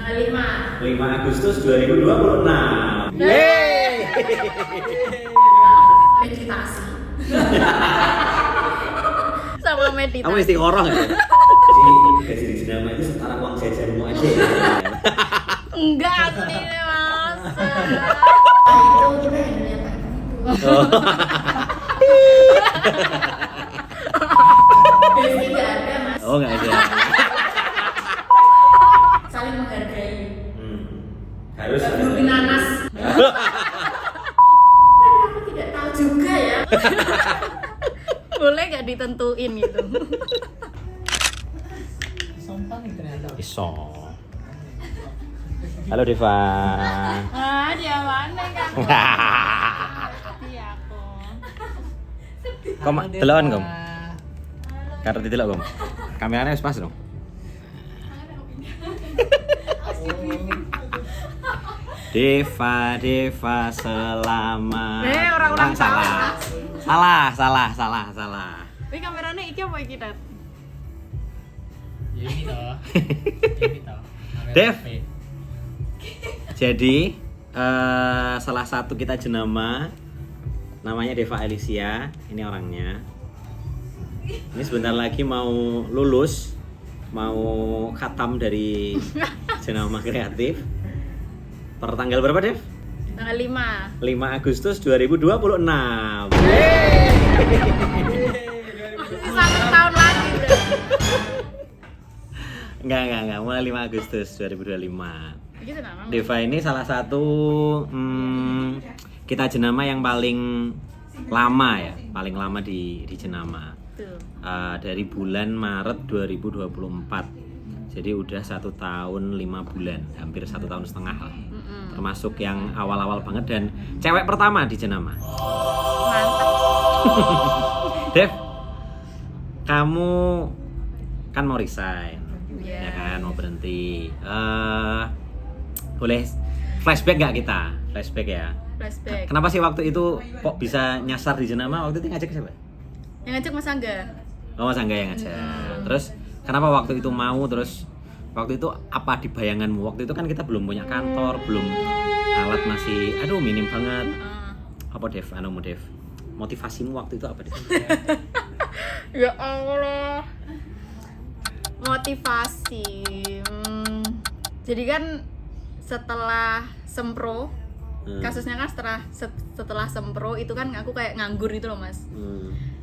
5 Agustus 2026. Yeay. Meditasi. Sama meditasi. Kamu istiqoroh ya? Jadi gaji di jenama itu setara uang jajanmu aja ya? Enggak sih, Mas. Itu kita handle yang kayak gitu. Biasanya nggak ada, Mas. Oh nggak ada. Saling menghargai. Harus Nggak ada. perlu nanas. Aku tidak tahu juga ya. Boleh nggak ditentuin gitu? Sompang nih ternyata. Iso. Halo Deva. Ah, dia mana kan? Iya aku. Kom, telokan kom. Karena tidak kom. Kameranya harus pas dong. Deva selamat. orang-orang salah. Salah. Tapi kameranya iki apa iki, Tat? Ya ini toh. Ini toh. Kamera Dev. HP. Jadi salah satu kita jenama namanya Deva Alicia, ini orangnya. Ini sebentar lagi mau lulus, mau khatam dari jenama kreatif. Per tanggal berapa, Dev? Tanggal 5. 5 Agustus 2026. 1 tahun lagi udah. Enggak, mulai 5 Agustus 2025. Gitu nama. Deva ini salah satu kita jenama yang paling lama ya, paling lama di jenama. Tuh. Dari bulan Maret 2024. Jadi udah 1 tahun 5 bulan, hampir 1 tahun setengah lah. Termasuk yang awal-awal banget dan cewek pertama di jenama. Mantap. Dev, kamu kan mau resign, Iya. ya kan, mau berhenti. Boleh flashback nggak kita? Flashback ya. Flashback. Kenapa sih waktu itu kok bisa nyasar di jenama? Waktu itu ngajak siapa? Yang ngajak Mas Angga. Oh, Mas Angga yang ngajak. Terus kenapa waktu itu mau? Terus waktu itu apa di bayanganmu? Waktu itu kan kita belum punya kantor, belum alat, masih aduh minim banget. Apa Dev? Dev. Motivasimu waktu itu apa Dev? Ya Allah. Motivasi. Jadi kan setelah sempro, kasusnya kan setelah sempro itu kan aku kayak nganggur gitu loh, Mas.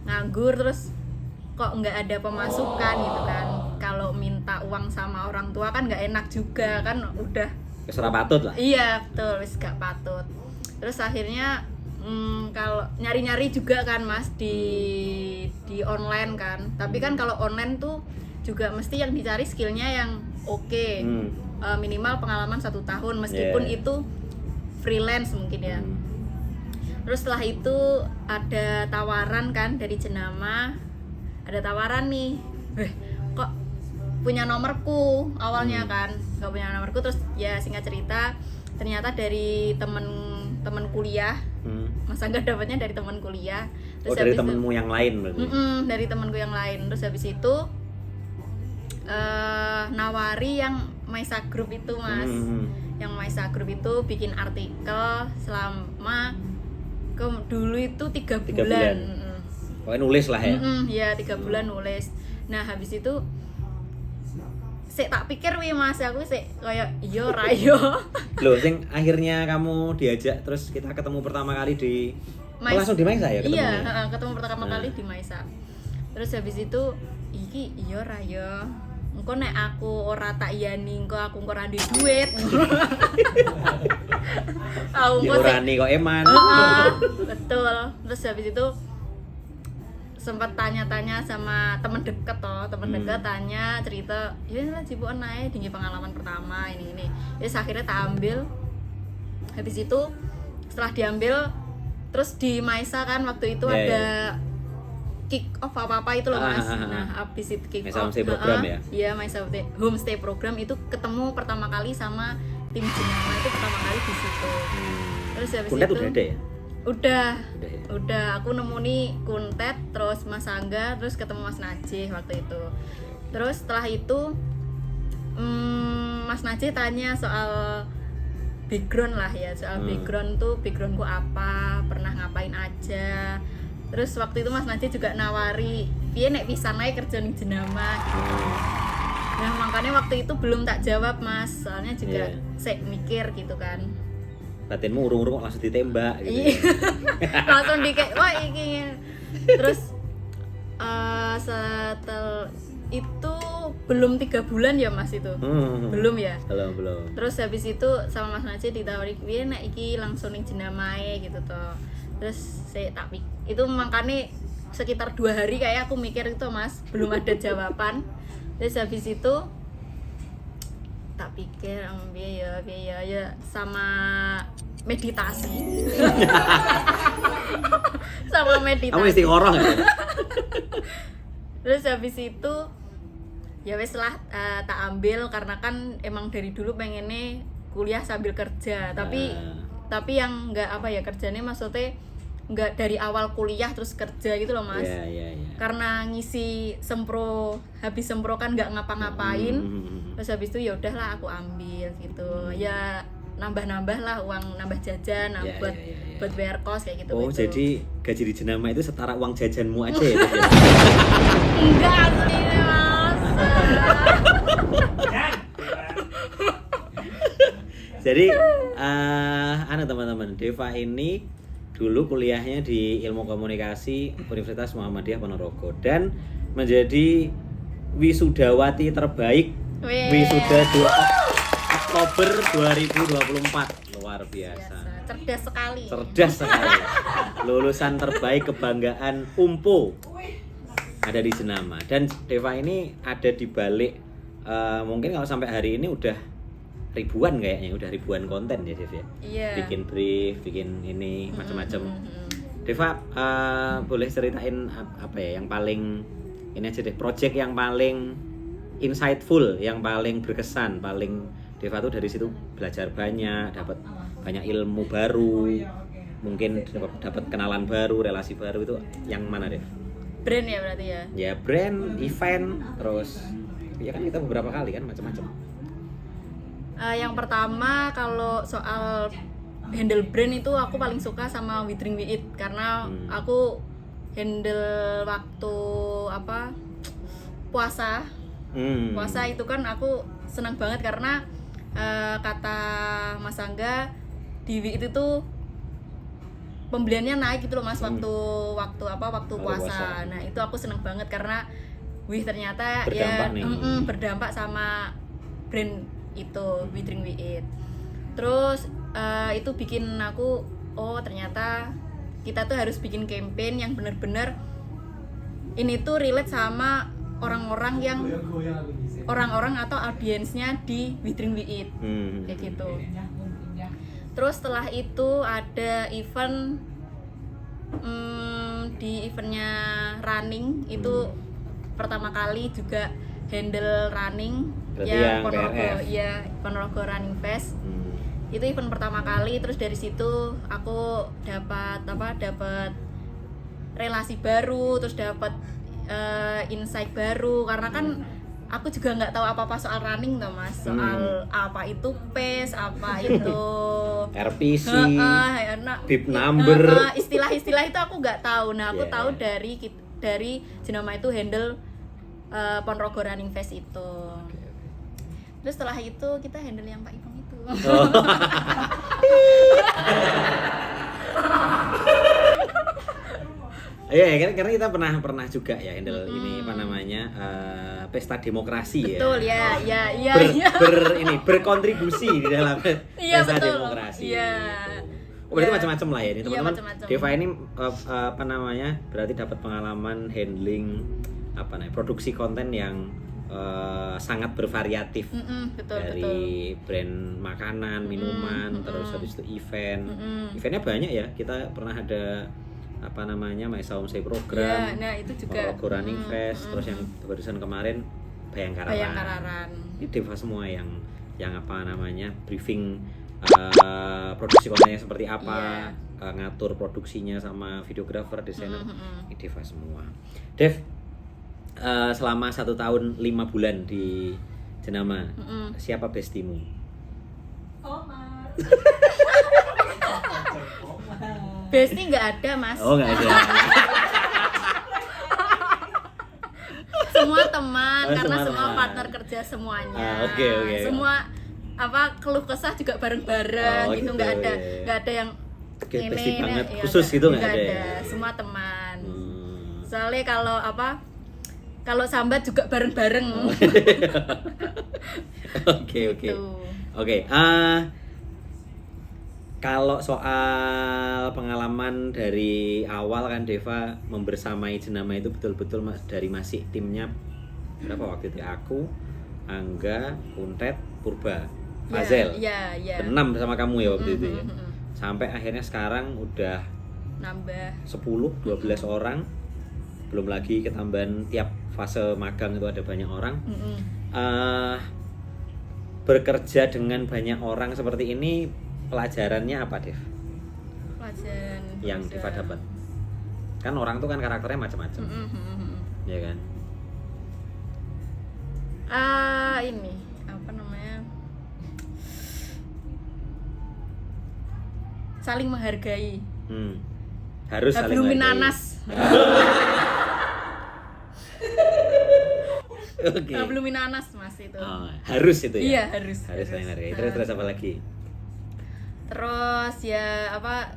Nganggur terus kok nggak ada pemasukan gitu kan. Kalau minta uang sama orang tua kan nggak enak juga kan, udah Keserah patut lah. iya betul, wis gak patut. Terus akhirnya kalau nyari-nyari juga kan, Mas, di online kan. Tapi kan kalau online tuh juga mesti yang dicari skillnya yang oke. Minimal pengalaman 1 tahun meskipun itu freelance mungkin ya. Terus setelah itu ada tawaran kan dari jenama, ada tawaran nih, kok punya nomorku awalnya kan, nggak punya nomorku. Terus ya singkat cerita ternyata dari temen kuliah. Mas Angga dapatnya dari temen kuliah. Terus dari habis temenmu yang lain berarti? dari temenku yang lain. Terus habis itu nawari yang Maisa Group itu, Mas. Yang Maisa Group itu bikin artikel selama dulu itu 3 bulan. Pokoknya nulis lah ya. Ya 3 bulan nulis. Nah habis itu tak pikir wih, Mas, aku kayak iya rayo. Loh, sing akhirnya kamu diajak terus kita ketemu pertama kali di langsung di Maisa ya ketemu. Iya, ketemu pertama kali di Maisa. Terus habis itu iki iya rayo. Engko nek aku ora tak iyani, engko aku ora ndek duit. Aku Ya orani kok eman. Betul. Terus habis itu sempat tanya-tanya sama temen deket deket tanya cerita, ya lah cipuan naik tinggi pengalaman pertama ini. Terus akhirnya tak ambil. Habis itu setelah diambil terus di Maisa kan waktu itu ada kick off apa itu loh, Mas. Nah habis itu kick Maisa off Homestay program ya? Iya, Maisa Homestay program itu ketemu pertama kali sama tim jenama itu pertama kali di situ. Terus habis Kuntet itu udah ada ya? Udah, aku nemu nih Kuntet, terus Mas Angga, terus ketemu Mas Najih waktu itu. Terus setelah itu Mas Najih tanya soal background lah ya, soal background tuh, backgroundku apa, pernah ngapain aja. Terus waktu itu Mas Najih juga nawari piye nek pisan ae kerja ning Jenama gitu. Nah makanya waktu itu belum tak jawab Mas, soalnya juga sik mikir gitu kan. Batinmu urung-urung langsung ditembak gitu. Iya. Langsung dikek, wah iki. Terus setelah itu belum 3 bulan ya Mas itu. Belum ya? Belum. Terus habis itu sama Mas Najih ditawari piye nek iki langsung ning Jenama ae gitu toh. Terus saya tak itu makanya sekitar 2 hari kayak aku mikir itu Mas, belum ada jawaban. Terus habis itu tak pikir biaya ya sama meditasi. Sama meditasi. Kamu istiqoroh ya? Terus habis itu ya wes lah tak ambil karena kan emang dari dulu pengennya kuliah sambil kerja, tapi yang enggak apa ya, kerjanya maksudnya enggak dari awal kuliah terus kerja gitu loh Mas. Iya. Karena ngisi sempro, habis sempro kan enggak ngapa-ngapain. Terus habis itu ya udahlah aku ambil gitu. Ya nambah-nambah lah uang, nambah jajan, buat bayar kos kayak gitu. Oh, gitu. jadi gaji di Jenama itu setara uang jajanmu aja ya? Enggak asli Mas. Jadi teman-teman, Deva ini dulu kuliahnya di Ilmu Komunikasi Universitas Muhammadiyah Ponorogo dan menjadi wisudawati terbaik wisuda 2 Oktober 2024. Luar biasa. Cerdas sekali. Lulusan terbaik kebanggaan UMPO ada di Jenama. Dan Deva ini ada di balik mungkin kalau sampai hari ini udah ribuan kayaknya, udah ribuan konten ya Dev ya. Iya. Bikin brief, bikin ini macam-macam. Deva boleh ceritain apa ya yang paling ini aja deh, project yang paling insightful, yang paling berkesan, paling Deva tuh dari situ belajar banyak, dapat banyak ilmu baru, mungkin dapat kenalan baru, relasi baru, itu yang mana Dev? Brand ya berarti ya? Ya brand, event, terus ya kan kita beberapa kali kan macam-macam. Yang pertama kalau soal handle brand itu aku paling suka sama Withering We Eat karena aku handle waktu puasa. Puasa itu kan aku senang banget karena kata Mas Angga di We Eat itu pembeliannya naik gitu loh Mas, waktu puasa. Nah, itu aku senang banget karena ternyata berdampak sama brand itu Withering We Eat. Terus itu bikin aku ternyata kita tuh harus bikin campaign yang benar-benar ini tuh relate sama orang-orang atau audiensnya di Withering We Eat kayak gitu. Terus setelah itu ada event di eventnya running itu pertama kali juga handle running. Berarti ya yang Ponorogo Running Fest. Itu event pertama kali, terus dari situ aku dapat relasi baru, terus dapat insight baru karena kan aku juga nggak tahu apa-apa soal running toh Mas, soal apa itu pace, apa itu RPC, bib number, istilah-istilah itu aku nggak tahu. Nah, aku tahu dari Jenama itu handle Ponorogo Running Fest itu. Terus setelah itu kita handle yang Pak Ipong itu. Iya, karena kita pernah juga ya handle ini pesta demokrasi. Betul, ya. Iya. Berkontribusi di dalam pesta demokrasi. Iya. Berarti macam-macam lah ya ini teman-teman. Macam-macam. Deva ini berarti dapat pengalaman handling produksi konten yang sangat bervariatif. Dari brand makanan, minuman, terus habis itu event. Eventnya banyak ya. Kita pernah ada My Saum Say program. Nah, itu juga Ponorogo Running Fest, terus yang barusan kemarin Bayangkararan. Ini Deva semua yang briefing produksi kontennya seperti apa, ngatur produksinya sama videografer, desainer, ini Deva semua. Dev, selama 1 tahun 5 bulan di Jenama. Mm-mm. Siapa bestimu? Bestie nggak ada mas. Oh nggak ada. Semua teman Oh, karena semua semua teman. partner kerja semuanya. Oke. Semua apa keluh kesah juga bareng-bareng Oh, gitu, gitu, nggak ada iya. nggak ada yang Kayak bestie banget, ya, khusus gitu nggak ada ya? Semua teman. Hmm. Soalnya kalau sambat juga bareng-bareng. Oke. Gitu. Oke. Kalau soal pengalaman dari awal kan Deva membersamai Jenama itu betul-betul dari masih timnya berapa waktu itu? Aku, Angga, Kuntet, Purba, Fazel. Ya. Enam sama kamu ya waktu itu ya. Mhm. Sampai akhirnya sekarang udah Nambah. 10-12 orang. Belum lagi ketambahan tiap fase magang itu ada banyak orang. Mhm. Bekerja dengan banyak orang seperti ini, pelajarannya apa, Dev? Pelajaran Yang Deva dapat? Kan orang tuh kan karakternya macam-macam, ya kan? Ini apa namanya? Saling menghargai. Harus saling Belum menghargai. nanas. Oke. Belum nanas mas itu. Oh, harus itu ya? Iya harus. Harus saling menghargai. Terus apa lagi? Terus ya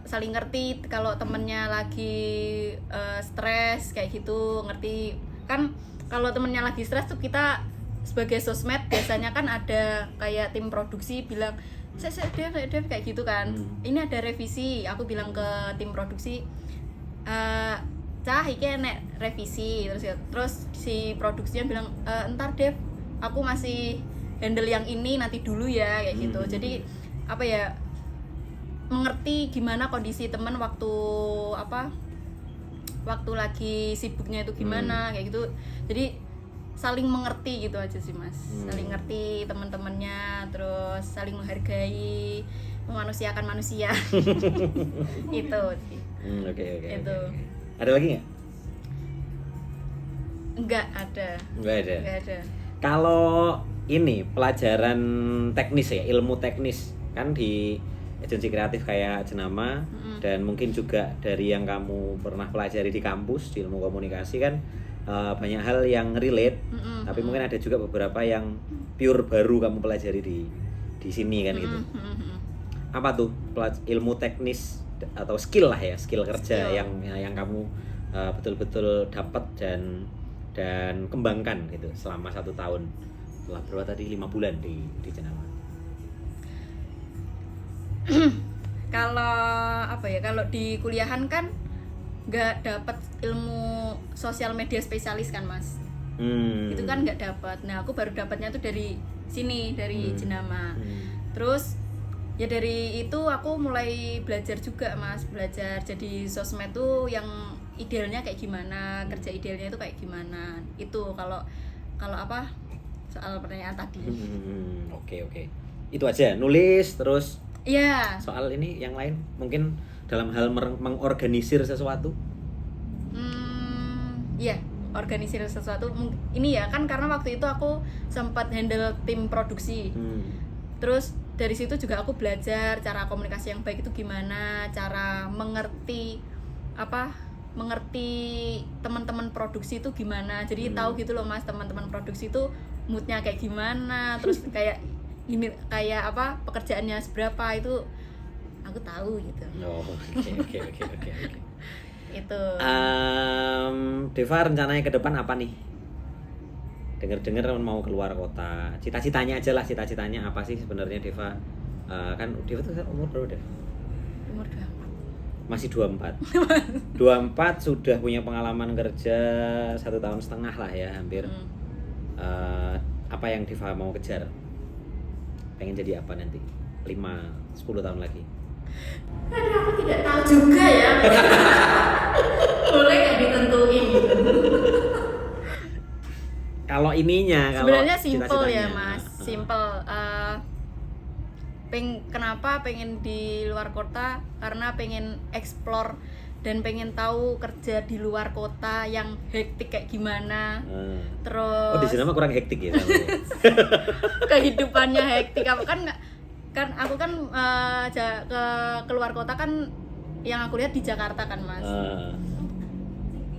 saling ngerti kalau temennya lagi stres kayak gitu, ngerti kan kalau temennya lagi stres tuh kita sebagai sosmed biasanya kan ada kayak tim produksi bilang Dev kayak gitu kan. Ini ada revisi, aku bilang ke tim produksi Cah iki enek revisi terus si produksinya bilang entar Dev aku masih handle yang ini nanti dulu ya kayak gitu. Jadi apa ya, mengerti gimana kondisi teman waktu lagi sibuknya itu gimana kayak gitu. Jadi saling mengerti gitu aja sih mas. Saling ngerti teman-temannya, terus saling menghargai, memanusiakan manusia. Itu sih. Oke. Itu. Ada lagi nggak? Enggak ada. Nggak ada. Enggak ada. Kalau ini pelajaran teknis ya, ilmu teknis kan di agensi kreatif kayak Jenama dan mungkin juga dari yang kamu pernah pelajari di kampus di ilmu komunikasi kan banyak hal yang relate, tapi mungkin ada juga beberapa yang pure baru kamu pelajari di sini kan gitu. Apa tuh ilmu teknis atau skill lah ya, skill kerja yang kamu betul-betul dapat dan kembangkan gitu selama 1 tahun, setelah berapa tadi 5 bulan di Jenama? Kalau di kuliahan kan nggak dapat ilmu sosial media spesialis kan mas. Itu kan nggak dapat. Nah aku baru dapatnya tuh dari sini, dari Jenama. Terus ya dari itu aku mulai belajar juga mas, belajar jadi sosmed tuh yang idealnya kayak gimana, kerja idealnya itu kayak gimana. Itu kalau soal pertanyaan tadi. Oke. Itu aja, nulis terus. Iya. Soal ini yang lain mungkin dalam hal mengorganisir sesuatu. Iya, organisir sesuatu. Ini ya kan karena waktu itu aku sempat handle tim produksi. Terus dari situ juga aku belajar cara komunikasi yang baik itu gimana, cara mengerti teman-teman produksi itu gimana. Jadi tahu gitu loh mas, teman-teman produksi itu moodnya kayak gimana, terus kayak pekerjaannya seberapa itu aku tahu gitu. Oke. Itu. Deva rencananya ke depan apa nih? Dengar mau keluar kota. Cita-citanya aja lah, cita-citanya apa sih sebenarnya Deva? Kan Deva tuh umur berapa Dev? Umur 24. Masih 24. 24 sudah punya pengalaman kerja 1,5 tahun lah ya hampir. Apa yang Deva mau kejar? Pengen jadi apa nanti? 5-10 tahun lagi? Aku tidak tahu juga ya. Boleh nggak ditentuin? Kalau ininya, sebenarnya simple cita-citanya. ya mas, simple. Kenapa pengen di luar kota? Karena pengen explore dan pengen tahu kerja di luar kota yang hektik kayak gimana. Terus Oh, di Jenama kurang hektik ya. kehidupannya hektik. Aku kan aku kan keluar kota kan, yang aku lihat di Jakarta kan Mas.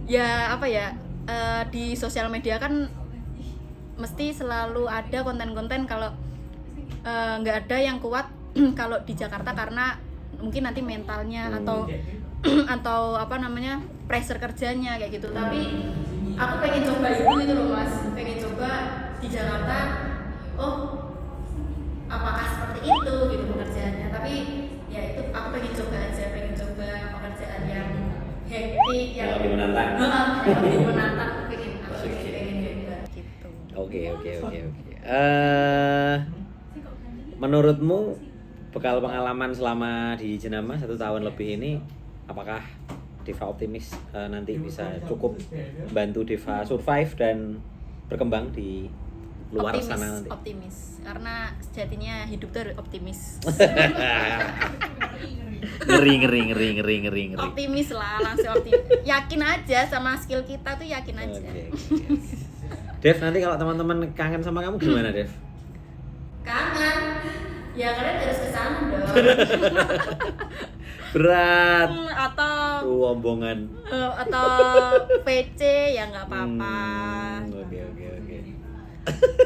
Ya apa ya, di sosial media kan mesti selalu ada konten-konten kalau nggak ada yang kuat kalau di Jakarta karena mungkin nanti mentalnya atau apa namanya pressure kerjanya kayak gitu. Tapi aku pengen coba itu loh Mas, pengen coba di Jakarta. Oh, apakah seperti itu gitu pekerjaannya? Tapi ya itu aku pengen coba aja, pengen coba pekerjaan yang hektik, yang lebih menantang. Lebih menantang, pengen coba gitu. Oke. Menurutmu bekal pengalaman selama di Jenama 1 tahun lebih ini, apakah Deva optimis nanti bisa cukup bantu Deva survive dan berkembang di luar sana nanti? Optimis, karena sejatinya hidup tuh harus optimis. ngeri. Optimis lah, langsung optimis. Yakin aja sama skill kita tuh, yakin aja. Okay. Dev, nanti kalau teman-teman kangen sama kamu gimana, Dev? Kangen? Ya kalian harus kesana dong. Berat. Atau Omongan. atau PC ya nggak apa-apa. Oke.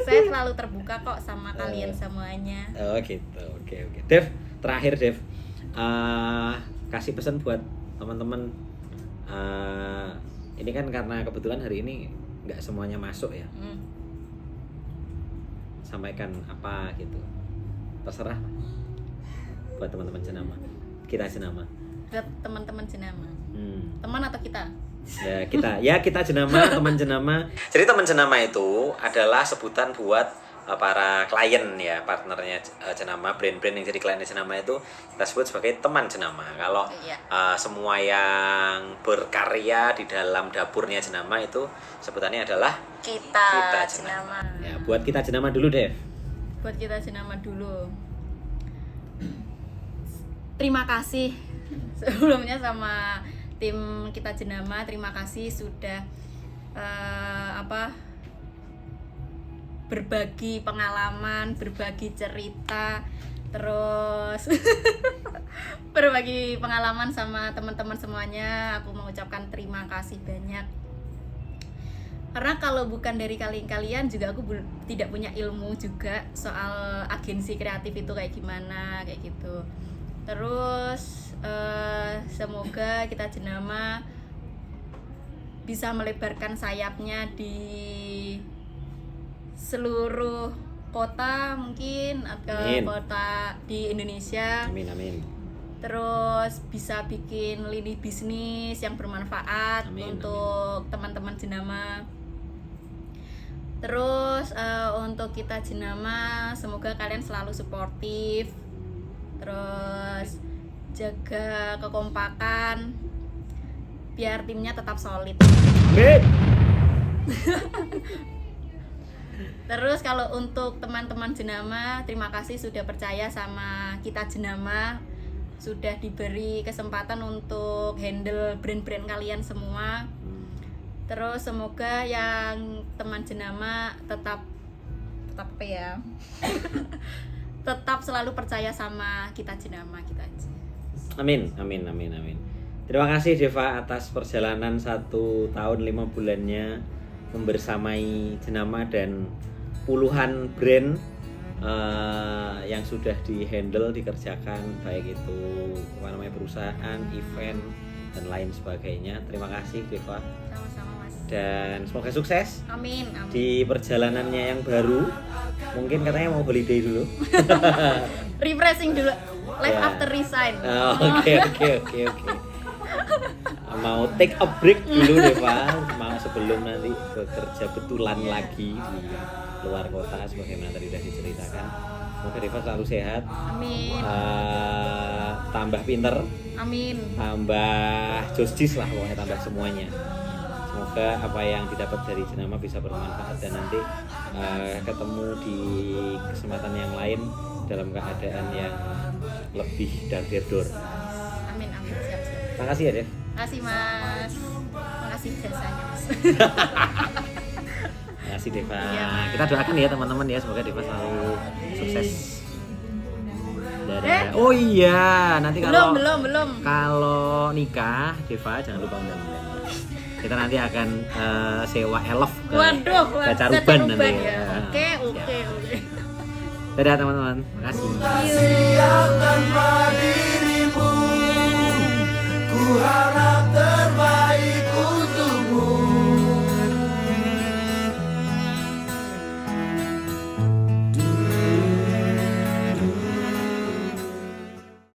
Saya selalu terbuka kok sama kalian semuanya. Oh gitu, oke. Dev, terakhir Dev, kasih pesan buat teman-teman. Ini kan karena kebetulan hari ini nggak semuanya masuk ya. Sampaikan apa gitu, terserah buat teman-teman Jenama, kita Jenama. Buat teman-teman Jenama. Teman atau kita? Kita Jenama, teman Jenama. Jadi teman Jenama itu adalah sebutan buat para klien ya, partnernya Jenama, brand-brand yang jadi kliennya Jenama itu kita sebut sebagai teman Jenama. Kalau semua yang berkarya di dalam dapurnya Jenama itu sebutannya adalah kita Jenama. Ya, buat kita Jenama dulu, Dev. Buat kita Jenama dulu. Terima kasih sebelumnya sama tim kita Jenama, terima kasih sudah berbagi pengalaman, berbagi cerita, terus berbagi pengalaman sama teman-teman semuanya. Aku mengucapkan terima kasih banyak. Karena kalau bukan dari kalian juga aku tidak punya ilmu juga soal agensi kreatif itu kayak gimana, kayak gitu. Terus semoga kita Jenama bisa melebarkan sayapnya di seluruh kota mungkin, atau kota di Indonesia. Amin. Terus bisa bikin lini bisnis yang bermanfaat untuk teman-teman Jenama. Terus untuk kita Jenama, semoga kalian selalu suportif. Terus jaga kekompakan biar timnya tetap solid. Terus kalau untuk teman-teman Jenama, terima kasih sudah percaya sama kita Jenama, sudah diberi kesempatan untuk handle brand-brand kalian semua. Terus semoga yang teman Jenama tetap apa ya? Tetap selalu percaya sama kita Jenama, kita aja. Amin. Terima kasih Deva atas perjalanan 1 tahun 5 bulannya membersamai Jenama dan puluhan brand yang sudah dihandle, dikerjakan, baik itu perusahaan, event dan lain sebagainya. Terima kasih Deva. Sama-sama Mas. Dan semoga sukses. Amin. Di perjalanannya yang baru. Mungkin katanya mau holiday dulu. Refreshing dulu. Life after resign. Oke. Mau take a break dulu Deva, mau sebelum nanti bekerja betulan lagi di luar kota sebagaimana tadi sudah diceritakan. Semoga Deva selalu sehat. Amin. Tambah pinter. Amin. Tambah josjis lah, pokoknya tambah semuanya. Semoga apa yang didapat dari Jenama bisa bermanfaat dan nanti ketemu di kesempatan yang lain dalam keadaan yang lebih dar-der-dor. Amin. Siap. Terima kasih ya Dev. Makasih Mas. Makasih jasanya Mas. Makasih Deva. Iya, Mas. Kita doakan ya teman-teman ya, semoga Deva selalu sukses. Eh? Oh iya, nanti kalau belum. kalau nikah Deva jangan lupa undang kita nanti akan sewa elf ke Waduh, Gacaruban nanti ya. ya. Oke. Dadah teman-teman, makasih. See you.